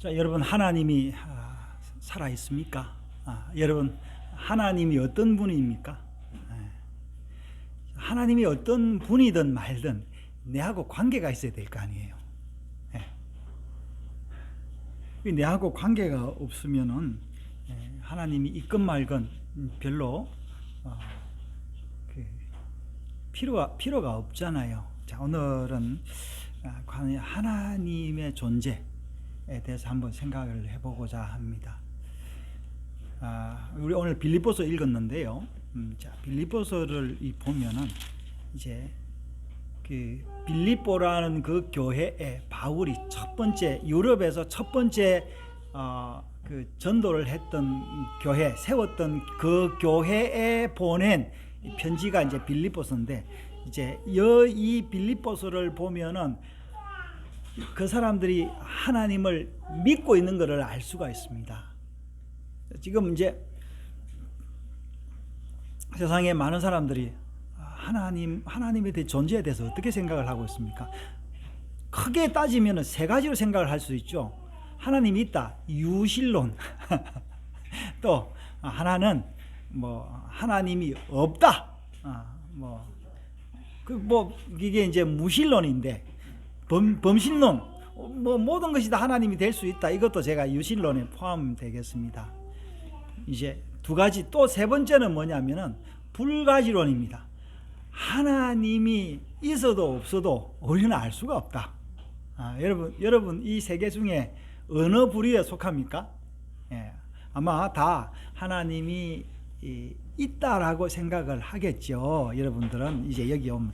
자, 여러분 하나님이 살아 있습니까? 여러분 하나님이 어떤 분입니까? 하나님이 어떤 분이든 말든 내하고 관계가 있어야 될 거 아니에요. 내하고 관계가 없으면은 하나님이 있건 말건 별로 필요가 없잖아요. 자, 오늘은 하나님의 존재에 대해서 한번 생각을 해보고자 합니다. 우리 오늘 빌립보서 읽었는데요. 자, 빌립보서를 보면은 이제 그 빌립보라는 그 교회에 바울이 첫 번째 유럽에서 첫 번째 그 전도를 했던 교회, 세웠던 그 교회에 보낸 편지가 이제 빌립보서인데, 이제 이 빌립보서를 보면은 그 사람들이 하나님을 믿고 있는 것을 알 수가 있습니다. 지금 이제 세상에 많은 사람들이 하나님에 대해 존재에 대해서 어떻게 생각을 하고 있습니까? 크게 따지면 세 가지로 생각을 할 수 있죠. 하나님이 있다, 유실론. 또 하나는 하나님이 없다. 이게 이제 무신론인데, 범신론. 모든 것이 다 하나님이 될 수 있다. 이것도 제가 유신론에 포함되겠습니다. 이제 두 가지, 또 세 번째는 뭐냐면은 불가지론입니다. 하나님이 있어도 없어도 우리는 알 수가 없다. 여러분 이 세 개 중에 어느 부류에 속합니까? 아마 다 하나님이 있다라고 생각을 하겠죠. 여러분들은 이제 여기 오면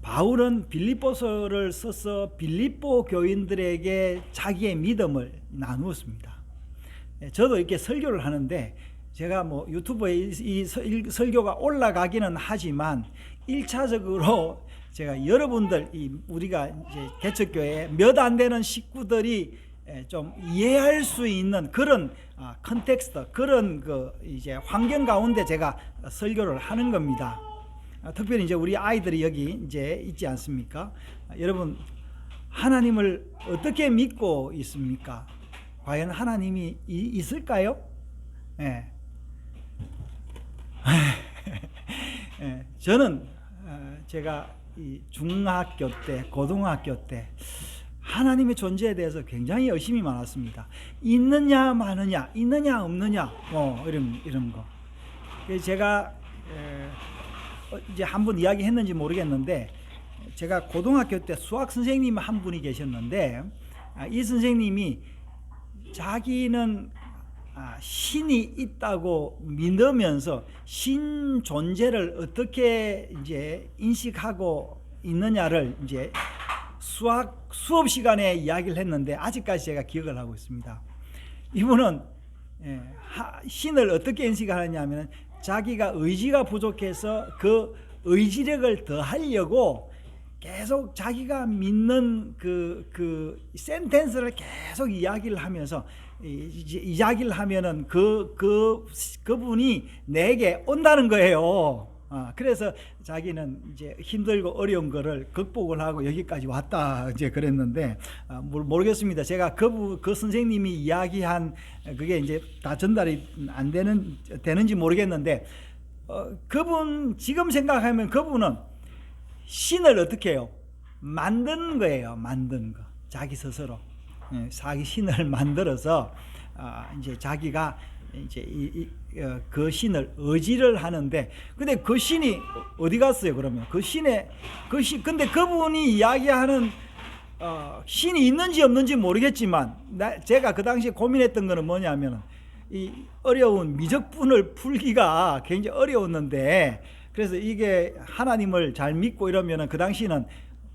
바울은 빌립보서를 써서 빌립보 교인들에게 자기의 믿음을 나누었습니다. 저도 이렇게 설교를 하는데, 제가 유튜브에 이 설교가 올라가기는 하지만 1차적으로 제가 여러분들, 우리가 이제 개척교회 몇 안 되는 식구들이 좀 이해할 수 있는 그런 컨텍스트, 그런 이제 환경 가운데 제가 설교를 하는 겁니다. 특별히 이제 우리 아이들이 여기 이제 있지 않습니까? 여러분, 하나님을 어떻게 믿고 있습니까? 과연 하나님이 있을까요? 저는 제가 중학교 때, 고등학교 때 하나님의 존재에 대해서 굉장히 의심이 많았습니다. 있느냐 마느냐, 있느냐 없느냐, 이런 거. 제가 이제 한번 이야기했는지 모르겠는데, 제가 고등학교 때 수학 선생님 한 분이 계셨는데, 이 선생님이 자기는 신이 있다고 믿으면서 신 존재를 어떻게 이제 인식하고 있느냐를 이제 수업 시간에 이야기를 했는데, 아직까지 제가 기억을 하고 있습니다. 이분은 신을 어떻게 인식하느냐면, 자기가 의지가 부족해서 그 의지력을 더 하려고 계속 자기가 믿는 그 센텐스를 계속 이야기를 하면서, 이야기를 하면은 그분이 내게 온다는 거예요. 그래서 자기는 이제 힘들고 어려운 거를 극복을 하고 여기까지 왔다, 이제 그랬는데, 모르겠습니다. 제가 그 선생님이 이야기한 그게 이제 다 전달이 안 되는지 모르겠는데, 그분 지금 생각하면 그분은 신을 어떻게 해요? 만든 거예요. 만든 거. 자기 스스로. 자기 신을 만들어서 이제 자기가 이제 그 신을 의지를 하는데, 근데 그 신이 어디 갔어요? 그러면 근데 그분이 이야기하는 신이 있는지 없는지 모르겠지만, 제가 그 당시에 고민했던 거는 뭐냐면, 이 어려운 미적분을 풀기가 굉장히 어려웠는데, 그래서 이게 하나님을 잘 믿고 이러면은 그 당시는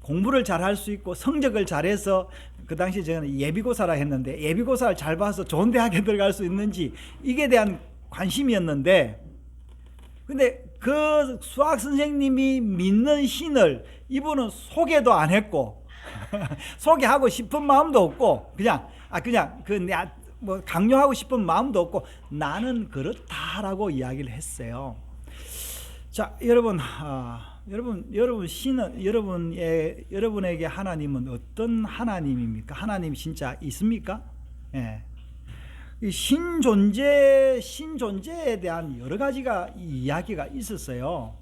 공부를 잘 할 수 있고 성적을 잘해서, 그 당시 저는 예비고사라 했는데 예비고사를 잘 봐서 좋은 대학에 들어갈 수 있는지, 이게 대한 관심이었는데, 근데 그 수학 선생님이 믿는 신을 이분은 소개도 안 했고 소개하고 싶은 마음도 없고, 그냥 강요하고 싶은 마음도 없고, 나는 그렇다라고 이야기를 했어요. 자, 여러분, 여러분 신은 여러분에게 하나님은 어떤 하나님입니까? 하나님 진짜 있습니까? 예. 이 신존재에 대한 여러 가지가 이야기가 있었어요.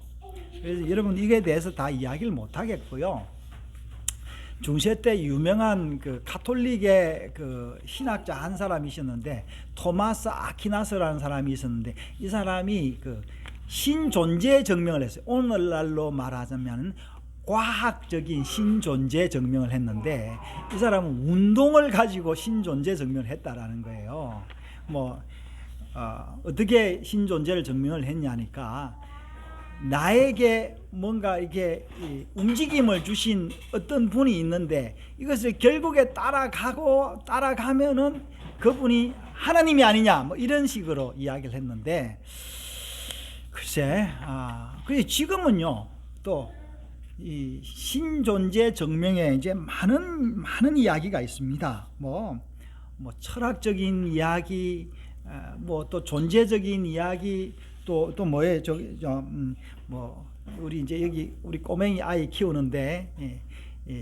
그래서 여러분 이게 대해서 다 이야기를 못 하겠고요. 중세 때 유명한 그 가톨릭의 그 신학자 한 사람이셨는데, 토마스 아퀴나스라는 사람이 있었는데, 이 사람이 그 신존재 증명을 했어요. 오늘날로 말하자면 과학적인 신존재 증명을 했는데, 이 사람은 운동을 가지고 신존재 증명을 했다라는 거예요. 어떻게 신존재를 증명을 했냐니까, 나에게 뭔가 이렇게 움직임을 주신 어떤 분이 있는데, 이것을 결국에 따라가면은 그분이 하나님이 아니냐, 뭐 이런 식으로 이야기를 했는데, 글쎄, 그래 지금은요, 또 이 신존재 증명에 이제 많은 이야기가 있습니다. 뭐 철학적인 이야기, 뭐 또 존재적인 이야기, 또 뭐예요? 우리 이제 여기 우리 꼬맹이 아이 키우는데,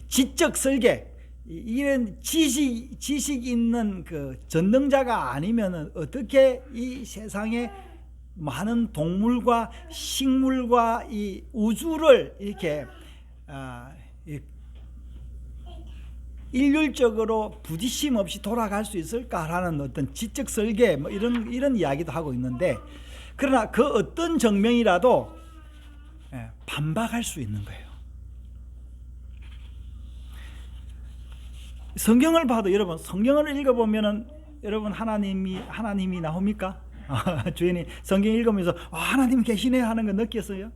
지적 설계, 이런 지식 있는 그 전능자가 아니면은 어떻게 이 세상에 많은 동물과 식물과 이 우주를 이렇게 일률적으로 부딪힘 없이 돌아갈 수 있을까라는 어떤 지적 설계, 뭐 이런 이야기도 하고 있는데, 그러나 그 어떤 증명이라도 반박할 수 있는 거예요. 성경을 봐도, 여러분 성경을 읽어보면은 여러분 하나님이 나옵니까? 주인이 성경 읽으면서 하나님 계시네 하는 거 느꼈어요?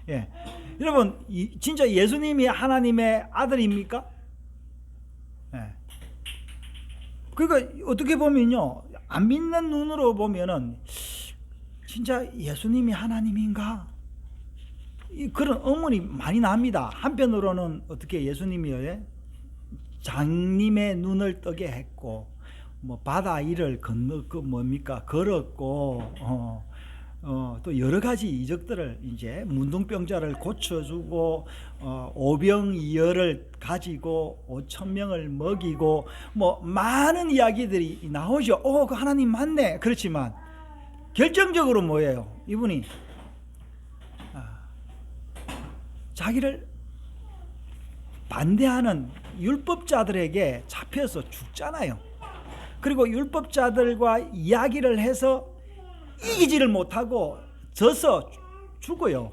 예. 여러분 진짜 예수님이 하나님의 아들입니까? 예. 그러니까 어떻게 보면요, 안 믿는 눈으로 보면은 진짜 예수님이 하나님인가? 그런 의문이 많이 납니다. 한편으로는 어떻게 예수님이 장님의 눈을 뜨게 했고, 뭐 바다 위를 걸었고, 또 여러 가지 이적들을, 이제 문둥병자를 고쳐주고, 오병이어를 가지고 5,000명을 먹이고, 뭐 많은 이야기들이 나오죠. 그 하나님 맞네. 그렇지만 결정적으로 뭐예요? 이분이 자기를 반대하는 율법자들에게 잡혀서 죽잖아요. 그리고 율법자들과 이야기를 해서 이기지를 못하고 져서 죽어요.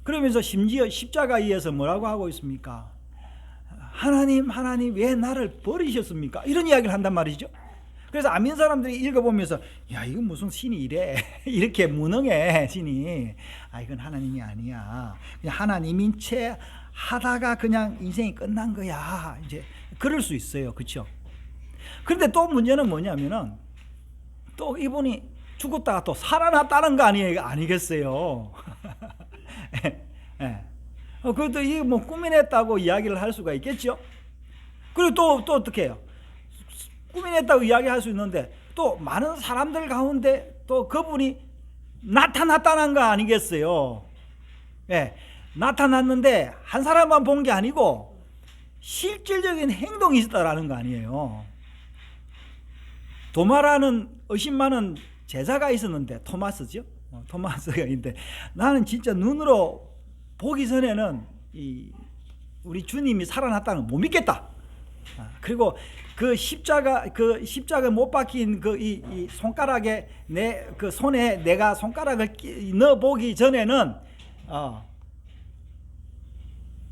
그러면서 심지어 십자가에서 뭐라고 하고 있습니까? 하나님 왜 나를 버리셨습니까? 이런 이야기를 한단 말이죠. 그래서 안 믿는 사람들이 읽어보면서, 야, 이건 무슨 신이 이래 이렇게 무능해 신이. 이건 하나님이 아니야. 그냥 하나님인 채 하다가 그냥 인생이 끝난 거야. 이제 그럴 수 있어요. 그렇죠? 그런데 또 문제는 뭐냐면은, 또 이분이 죽었다가 또 살아났다는 거 아니겠어요? 예. 그것도 이게 뭐 꾸며냈다고 이야기를 할 수가 있겠죠? 그리고 또 어떻게 해요? 꾸며냈다고 이야기할 수 있는데, 또 많은 사람들 가운데 또 그분이 나타났다는 거 아니겠어요? 예. 나타났는데 한 사람만 본 게 아니고 실질적인 행동이 있었다라는 거 아니에요. 도마라는 의심 많은 제자가 있었는데, 토마스죠. 토마스가 있는데, 나는 진짜 눈으로 보기 전에는 우리 주님이 살아났다는 걸 못 믿겠다. 그리고 그 십자가 못 박힌 이 손가락에, 내 그 손에 내가 손가락을 넣어 보기 전에는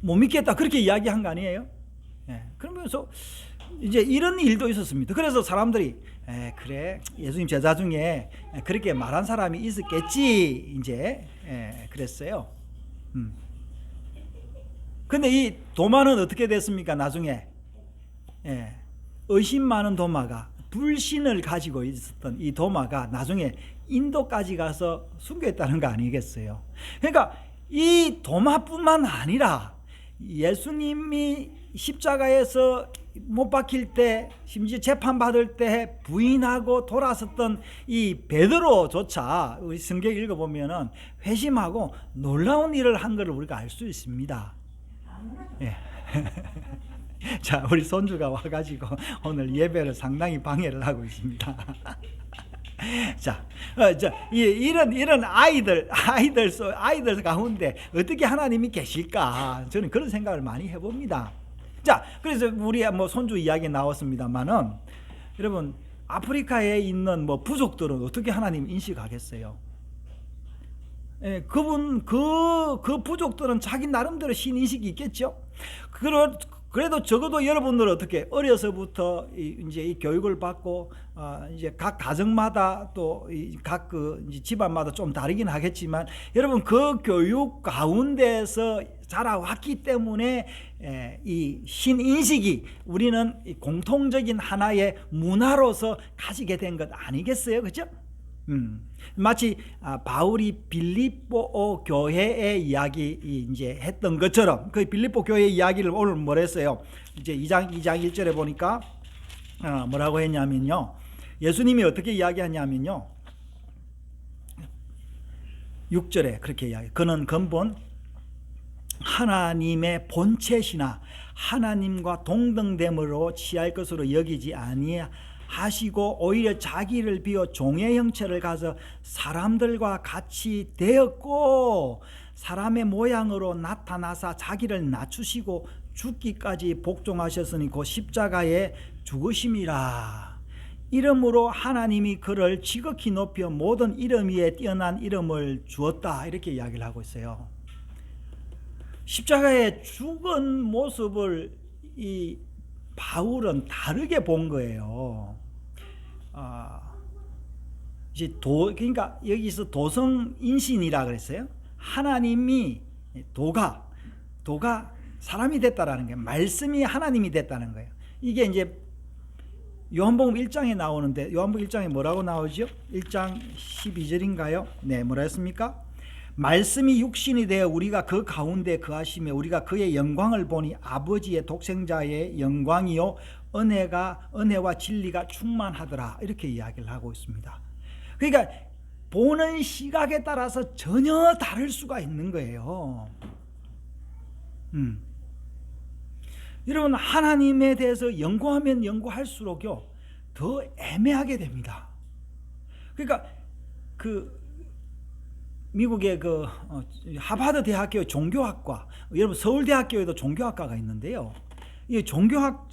못 믿겠다, 그렇게 이야기한 거 아니에요? 그러면서 이제 이런 일도 있었습니다. 그래서 사람들이 그래, 예수님 제자 중에 그렇게 말한 사람이 있었겠지, 이제 그랬어요. 근데 이 도마는 어떻게 됐습니까? 나중에 의심 많은 도마가, 불신을 가지고 있었던 이 도마가 나중에 인도까지 가서 순교했다는 거 아니겠어요? 그러니까 이 도마뿐만 아니라 예수님이 십자가에서 못 박힐 때, 심지어 재판 받을 때 부인하고 돌아섰던 이 베드로조차 우리 성경 읽어보면은 회심하고 놀라운 일을 한 것을 우리가 알 수 있습니다. 예. 자, 우리 손주가 와가지고 오늘 예배를 상당히 방해를 하고 있습니다. 자, 이런 아이들 가운데 어떻게 하나님이 계실까? 저는 그런 생각을 많이 해봅니다. 자, 그래서 우리 뭐 손주 이야기 나왔습니다만은, 여러분 아프리카에 있는 뭐 부족들은 어떻게 하나님 인식하겠어요? 예, 그 부족들은 자기 나름대로 신 인식이 있겠죠. 그래도 적어도 여러분들은 어떻게 어려서부터 이제 이 교육을 받고 이제 각 가정마다 또 각 이제 집안마다 좀 다르긴 하겠지만, 여러분 그 교육 가운데서 자라왔기 때문에 이 신인식이 우리는 공통적인 하나의 문화로서 가지게 된 것 아니겠어요, 그렇죠? 마치 바울이 빌립보 교회의 이야기 이제 했던 것처럼, 그 빌립보 교회 이야기를 오늘 뭘 했어요? 이제 2장 1절에 보니까 뭐라고 했냐면요, 예수님이 어떻게 이야기하냐면요, 6절에 그렇게 이야기. 그는 근본 하나님의 본체시나 하나님과 동등됨으로 취할 것으로 여기지 아니하시고 오히려 자기를 비워 종의 형체를 가져 사람들과 같이 되었고, 사람의 모양으로 나타나사 자기를 낮추시고 죽기까지 복종하셨으니 곧 십자가에 죽으심이라. 이름으로 하나님이 그를 지극히 높여 모든 이름 위에 뛰어난 이름을 주었다, 이렇게 이야기를 하고 있어요. 십자가에 죽은 모습을 이 바울은 다르게 본 거예요. 이제 그러니까 여기서 도성인신이라 그랬어요. 하나님이 도가 사람이 됐다라는 거예요. 말씀이 하나님이 됐다는 거예요. 이게 이제 요한복음 1장에 나오는데, 요한복음 1장에 뭐라고 나오죠? 1장 12절인가요? 네, 뭐라 했습니까? 말씀이 육신이 되어 우리가 그 가운데 거하시며 우리가 그의 영광을 보니 아버지의 독생자의 영광이요 은혜와 진리가 충만하더라, 이렇게 이야기를 하고 있습니다. 그러니까 보는 시각에 따라서 전혀 다를 수가 있는 거예요. 여러분, 하나님에 대해서 연구하면 연구할수록요 더 애매하게 됩니다. 그러니까 미국의 하버드 대학교 종교학과, 여러분 서울대학교에도 종교학과가 있는데요, 이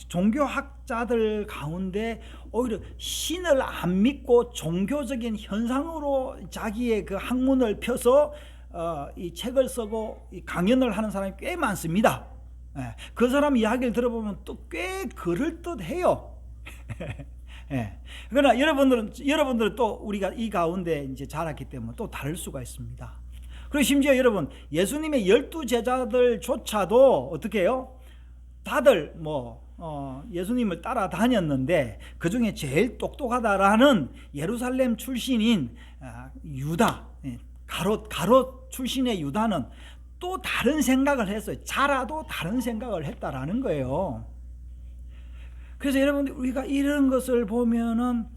종교학자들 가운데 오히려 신을 안 믿고 종교적인 현상으로 자기의 그 학문을 펴서 이 책을 쓰고 강연을 하는 사람이 꽤 많습니다. 그 사람 이야기를 들어보면 또 꽤 그럴듯해요. 그러나 여러분들은 또 우리가 이 가운데 이제 자랐기 때문에 또 다를 수가 있습니다. 그리고 심지어 여러분, 예수님의 12제자들조차도 어떻게 해요? 다들 예수님을 따라다녔는데 그 중에 제일 똑똑하다라는 예루살렘 출신인 유다, 가롯 출신의 유다는 또 다른 생각을 했어요. 자라도 다른 생각을 했다라는 거예요. 그래서 여러분들, 우리가 이런 것을 보면은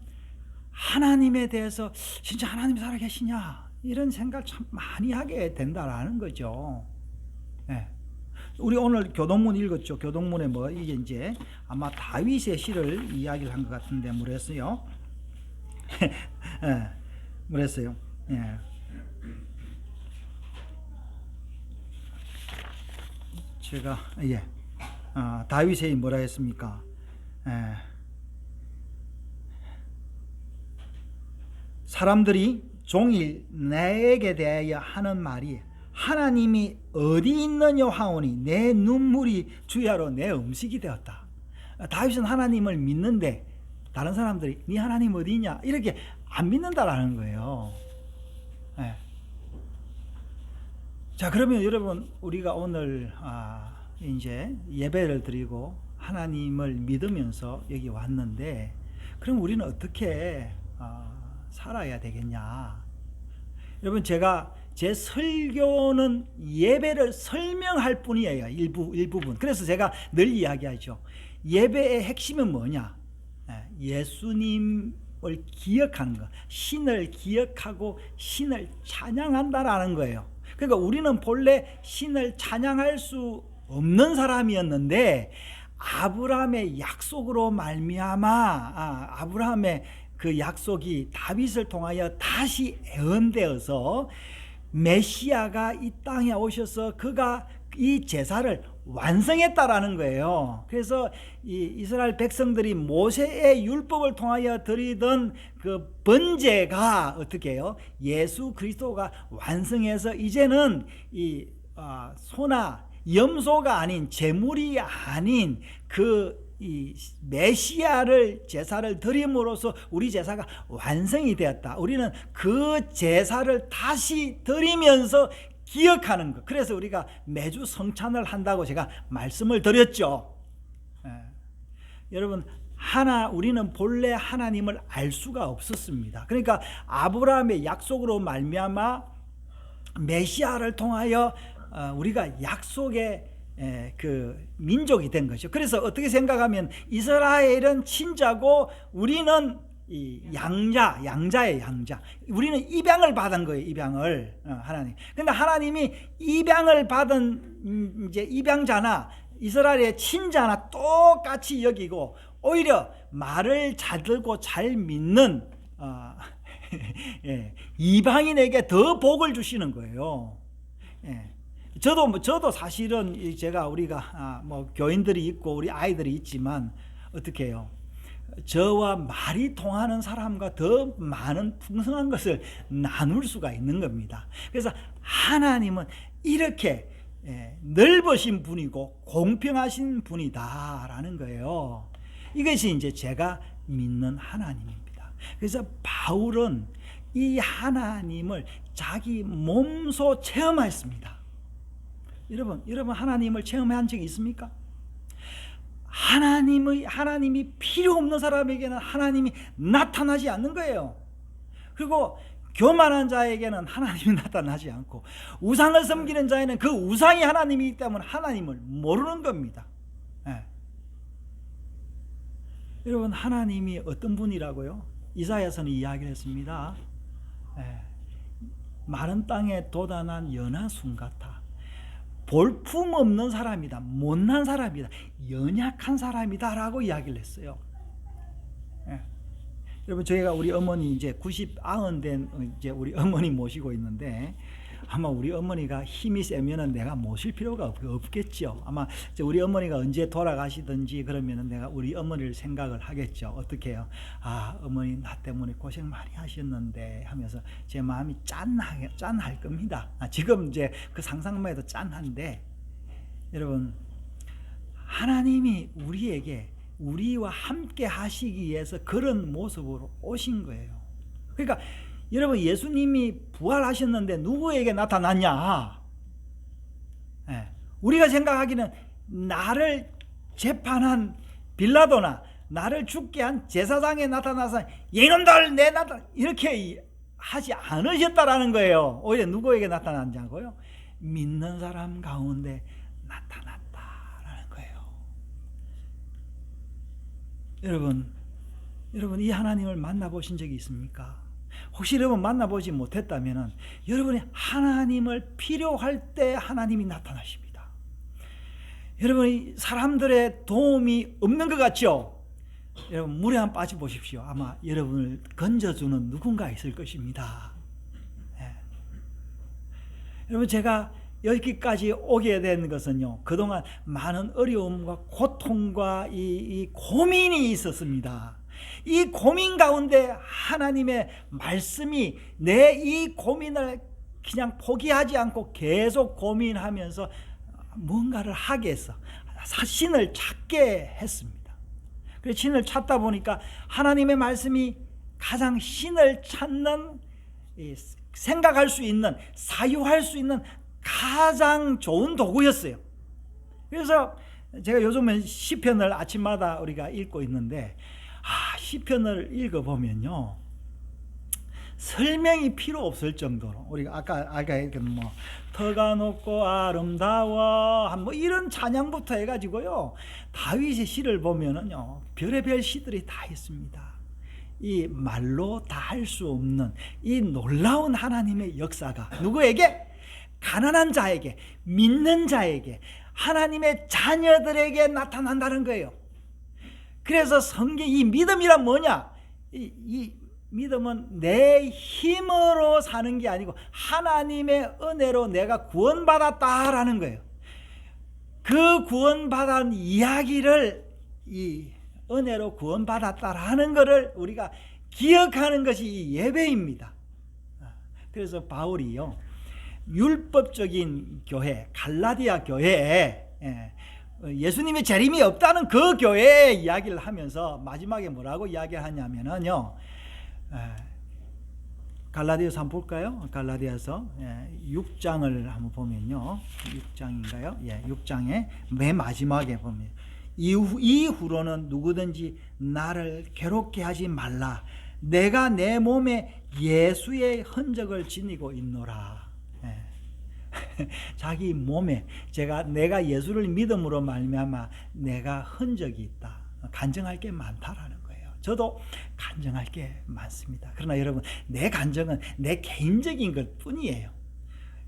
하나님에 대해서 진짜 하나님이 살아계시냐, 이런 생각을 참 많이 하게 된다라는 거죠. 네. 우리 오늘 교동문 읽었죠. 교동문에 이게 이제 아마 다윗의 시를 이야기를 한 것 같은데 뭐랬어요? 네. 뭐랬어요? 네. 제가 다윗이 뭐라 했습니까? 사람들이 종일 내게 대하여 하는 말이 하나님이 어디 있느냐 하오니 내 눈물이 주야로 내 음식이 되었다. 다윗은 하나님을 믿는데 다른 사람들이 네 하나님 어디 있냐, 이렇게 안 믿는다라는 거예요. 자, 그러면 여러분, 우리가 오늘 이제 예배를 드리고 하나님을 믿으면서 여기 왔는데, 그럼 우리는 어떻게 살아야 되겠냐? 여러분, 제가 제 설교는 예배를 설명할 뿐이에요. 일부분. 그래서 제가 늘 이야기하죠. 예배의 핵심은 뭐냐? 예수님을 기억하는 것, 신을 기억하고 신을 찬양한다라는 거예요. 그러니까 우리는 본래 신을 찬양할 수 없는 사람이었는데 아브라함의 약속으로 말미암아 아브라함의 그 약속이 다윗을 통하여 다시 애언되어서 메시아가 이 땅에 오셔서 그가 이 제사를 완성했다라는 거예요. 그래서 이 이스라엘 백성들이 모세의 율법을 통하여 드리던 그 번제가 어떻게 해요? 예수 그리스도가 완성해서 이제는 이 소나 염소가 아닌, 제물이 아닌 이 메시아를 제사를 드림으로써 우리 제사가 완성이 되었다. 우리는 그 제사를 다시 드리면서 기억하는 것. 그래서 우리가 매주 성찬을 한다고 제가 말씀을 드렸죠. 여러분, 우리는 본래 하나님을 알 수가 없었습니다. 그러니까 아브라함의 약속으로 말미암아 메시아를 통하여 우리가 약속의 그 민족이 된 거죠. 그래서 어떻게 생각하면 이스라엘은 친자고 우리는 이 양자의 양자. 우리는 입양을 받은 거예요. 입양을 하나님. 근데 하나님이 입양을 받은 이제 입양자나 이스라엘의 친자나 똑같이 여기고 오히려 말을 잘 듣고 잘 믿는 이방인에게 더 복을 주시는 거예요. 저도 사실은 우리가 뭐 교인들이 있고 우리 아이들이 있지만 어떻게 해요? 저와 말이 통하는 사람과 더 많은 풍성한 것을 나눌 수가 있는 겁니다. 그래서 하나님은 이렇게 넓으신 분이고 공평하신 분이다라는 거예요. 이것이 이제 제가 믿는 하나님입니다. 그래서 바울은 이 하나님을 자기 몸소 체험했습니다. 여러분 하나님을 체험한 적이 있습니까? 하나님이 필요 없는 사람에게는 하나님이 나타나지 않는 거예요. 그리고 교만한 자에게는 하나님이 나타나지 않고 우상을 섬기는 자에는 그 우상이 하나님이기 때문에 하나님을 모르는 겁니다. 여러분, 하나님이 어떤 분이라고요? 이사야서는 이야기를 했습니다. 마른 땅에 돋아난 연하순 같아. 볼품없는 사람이다. 못난 사람이다. 연약한 사람이다 라고 이야기를 했어요. 여러분, 저희가 우리 어머니 이제 90 된 이제 우리 어머니 모시고 있는데 아마 우리 어머니가 힘이 세면은 내가 모실 필요가 없겠죠. 아마 우리 어머니가 언제 돌아가시든지 그러면은 내가 우리 어머니를 생각을 하겠죠. 어떻게 해요? 어머니 나 때문에 고생 많이 하셨는데 하면서 제 마음이 짠할 겁니다. 지금 이제 그 상상만 해도 짠한데, 여러분, 하나님이 우리와 함께 하시기 위해서 그런 모습으로 오신 거예요. 그러니까 여러분, 예수님이 부활하셨는데 누구에게 나타났냐? 우리가 생각하기는 나를 재판한 빌라도나 나를 죽게 한 제사장에 나타나서 이놈들 이렇게 하지 않으셨다라는 거예요. 오히려 누구에게 나타났냐고요? 믿는 사람 가운데 나타났다라는 거예요. 여러분 이 하나님을 만나보신 적이 있습니까? 혹시 여러분 만나보지 못했다면 여러분이 하나님을 필요할 때 하나님이 나타나십니다. 여러분이 사람들의 도움이 없는 것 같죠? 여러분, 물에 한번 빠져 보십시오. 아마 여러분을 건져주는 누군가 있을 것입니다. 여러분, 제가 여기까지 오게 된 것은요, 그동안 많은 어려움과 고통과 이 고민이 있었습니다. 이 고민 가운데 하나님의 말씀이 내 이 고민을 그냥 포기하지 않고 계속 고민하면서 뭔가를 하게 했어. 신을 찾게 했습니다. 그래서 신을 찾다 보니까 하나님의 말씀이 가장 신을 찾는, 생각할 수 있는, 사유할 수 있는 가장 좋은 도구였어요. 그래서 제가 요즘에 시편을 아침마다 우리가 읽고 있는데 시편을 읽어보면요, 설명이 필요 없을 정도로 우리가 아까 했던 뭐 터가 높고 아름다워 뭐 이런 찬양부터 해가지고요 다윗의 시를 보면은요 별의별 시들이 다 있습니다. 이 말로 다 할 수 없는 이 놀라운 하나님의 역사가 누구에게? 가난한 자에게, 믿는 자에게, 하나님의 자녀들에게 나타난다는 거예요. 그래서 성경 이 믿음이란 뭐냐? 이 믿음은 내 힘으로 사는 게 아니고 하나님의 은혜로 내가 구원받았다라는 거예요. 그 구원받은 이야기를 이 은혜로 구원받았다라는 것을 우리가 기억하는 것이 이 예배입니다. 그래서 바울이요 율법적인 교회 갈라디아 교회에 예수님의 재림이 없다는 그 교회의 이야기를 하면서 마지막에 뭐라고 이야기하냐면요 갈라디아서 한번 볼까요? 갈라디아서 6장을 한번 보면요 6장인가요? 6장의 맨 마지막에 보면 이후로는 누구든지 나를 괴롭게 하지 말라. 내가 내 몸에 예수의 흔적을 지니고 있노라. 자기 몸에 내가 예수를 믿음으로 말미암아 내가 흔적이 있다. 간증할 게 많다라는 거예요. 저도 간증할 게 많습니다. 그러나 여러분 내 간증은 내 개인적인 것 뿐이에요.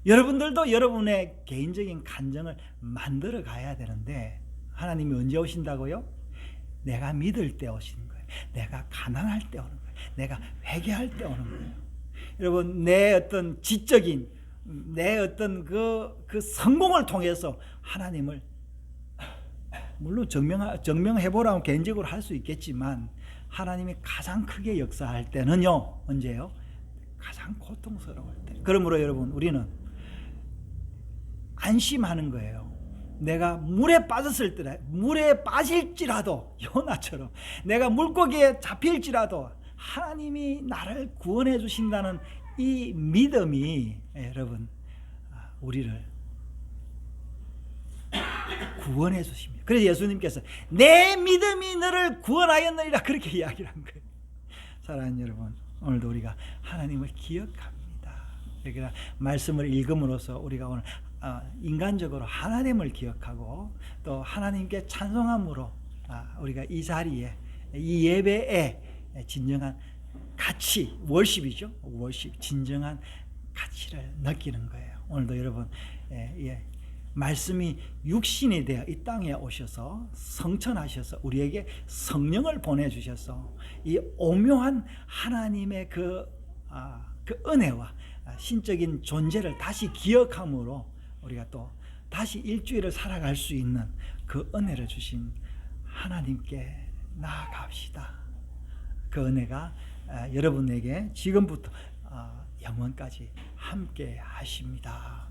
여러분들도 여러분의 개인적인 간증을 만들어 가야 되는데 하나님이 언제 오신다고요? 내가 믿을 때 오시는 거예요. 내가 가난할 때 오는 거예요. 내가 회개할 때 오는 거예요. 여러분 내 어떤 지적인 내 어떤 그 성공을 통해서 하나님을 물론 증명해보라면 개인적으로 할 수 있겠지만 하나님이 가장 크게 역사할 때는요 언제요? 가장 고통스러울 때. 그러므로 여러분 우리는 안심하는 거예요. 내가 물에 빠질지라도 요나처럼 내가 물고기에 잡힐지라도 하나님이 나를 구원해 주신다는 이 믿음이 여러분 우리를 구원해 주십니다. 그래서 예수님께서 내 믿음이 너를 구원하였느니라 그렇게 이야기를 한 거예요. 사랑하는 여러분 오늘도 우리가 하나님을 기억합니다. 그러니까 말씀을 읽음으로써 우리가 오늘 인간적으로 하나님을 기억하고 또 하나님께 찬송함으로 우리가 이 자리에 이 예배에 진정한 가치 월십이죠. 월십 진정한 가치를 느끼는 거예요. 오늘도 여러분 말씀이 육신이 되어 이 땅에 오셔서 성천하셔서 우리에게 성령을 보내주셔서 이 오묘한 하나님의 그 은혜와 신적인 존재를 다시 기억함으로 우리가 또 다시 일주일을 살아갈 수 있는 그 은혜를 주신 하나님께 나아갑시다. 그 은혜가 여러분에게 지금부터 영원까지 함께 하십니다.